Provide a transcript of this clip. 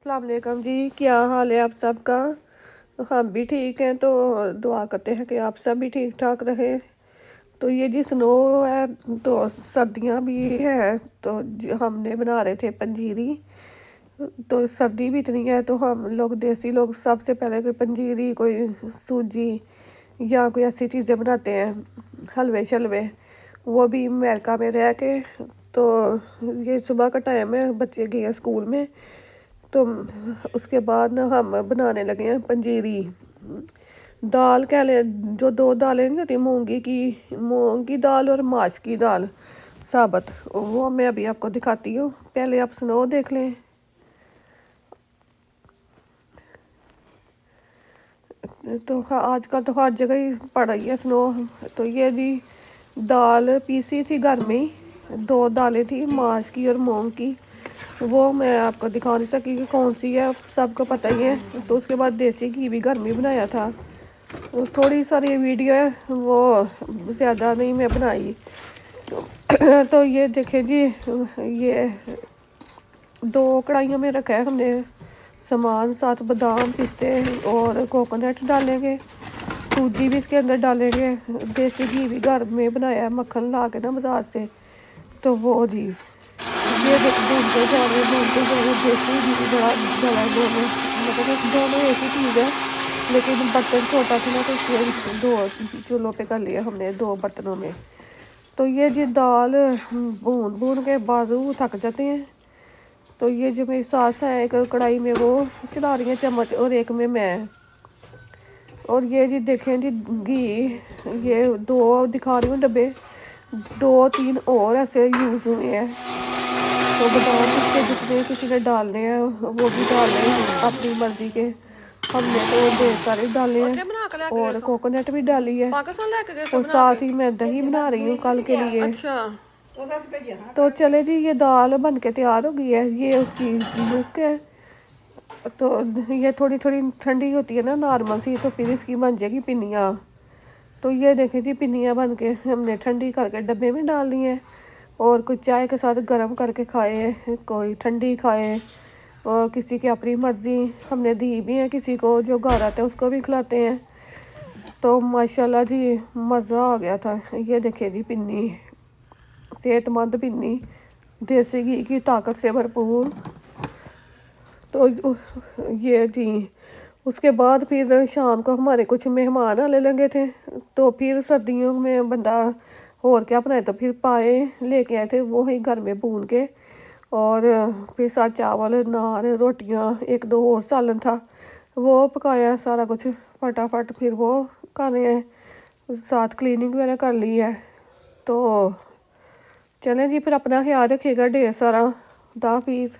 अस्सलाम वालेकुम जी, क्या हाल है आप सबका। तो हम भी ठीक हैं, तो दुआ करते हैं कि आप सब भी ठीक ठाक रहें। तो ये जी स्नो है, तो सर्दियाँ भी हैं, तो हमने बना रहे थे पंजीरी। तो सर्दी भी इतनी है, तो हम लोग देसी लोग सबसे पहले कोई पंजीरी, कोई सूजी या कोई ऐसी चीज़ें बनाते हैं, हलवे शलवे। वो भी अमेरिका में रह के। तो ये सुबह का टाइम है, बच्चे गए हैं स्कूल में, तो उसके बाद ना हम बनाने लगे हैं पंजीरी। दाल कह लें, जो दो दालें नहीं होती, मूंग की दाल और माश की दाल साबुत, वो मैं अभी आपको दिखाती हूँ। पहले आप स्नो देख लें। तो आजकल तो हर जगह ही पड़ रही है स्नो। तो ये जी दाल पीसी थी घर में ही, दो दालें थी, माश की और मूंग की। वो मैं आपको दिखा नहीं सकी कि कौन सी है, सबको पता ही है। तो उसके बाद देसी घी भी घर में बनाया था। थोड़ी सारी वीडियो है, वो ज़्यादा नहीं मैं बनाई। तो ये देखें जी, ये दो कढ़ाइयों में रखा है हमने सामान, साथ बादाम पिस्ते और कोकोनट डालेंगे, सूजी भी इसके अंदर डालेंगे, देसी घी भी घर में बनाया है, मक्खन ला के ना बाज़ार से। तो वो जी ये भूनते जा रहे देसी घी बड़ा जला दोनों, मतलब कि दोनों एक ही चीज़ है, लेकिन बर्तन छोटा था ना, तो इसलिए दो चूल्हों पे कर लिया हमने, दो बर्तनों में। तो ये जी दाल भून भून के बाजू थक जाते हैं। तो ये जो मेरी सास है, एक कढ़ाई में वो चला रही है चम्मच, और एक में मैं। और ये जी देखें जी घी, ये दो दिखा रही हूँ डब्बे, दो तीन और ऐसे यूज़ हुए हैं। तो बादाम पिस्ते जितने किसी ने डालने हैं वो भी डाल लें अपनी मर्जी के। हमने तो ढेर सारे डाले हैं, और कोकोनट भी डाली है, और साथ ही मैं दही बना रही हूँ कल के लिए। तो चले जी, ये दाल बन के तैयार हो गई है, ये उसकी लुक है। तो ये थोड़ी थोड़ी ठंडी होती है ना नॉर्मल सी, तो फिर इसकी बन जाएगी पिन्नियाँ। तो ये देखें जी, पिन्नियाँ बन के हमने ठंडी करके डब्बे में डाल दी हैं, और कोई चाय के साथ गर्म करके खाए, कोई ठंडी खाए, और किसी की अपनी मर्ज़ी। हमने दी भी है, किसी को जो घर आता है उसको भी खिलाते हैं। तो माशाल्लाह जी मज़ा आ गया था। ये देखिए जी पिन्नी, सेहतमंद पिन्नी, देसी घी की ताकत से भरपूर। तो ये जी उसके बाद फिर शाम को हमारे कुछ मेहमान आने लगे थे। तो फिर सर्दियों में बंदा और क्या बनाए, तो फिर पाए लेके आए थे, वो ही घर में भून के, और फिर साथ चावल, नान, रोटियां, एक दो और सालन था, वो पकाया सारा कुछ फटाफट। फिर वो खाने हैं, साथ क्लीनिंग वगैरह कर ली है। तो चलें जी, फिर अपना ख्याल रखिएगा ढेर सारा। खुदा हाफिज़।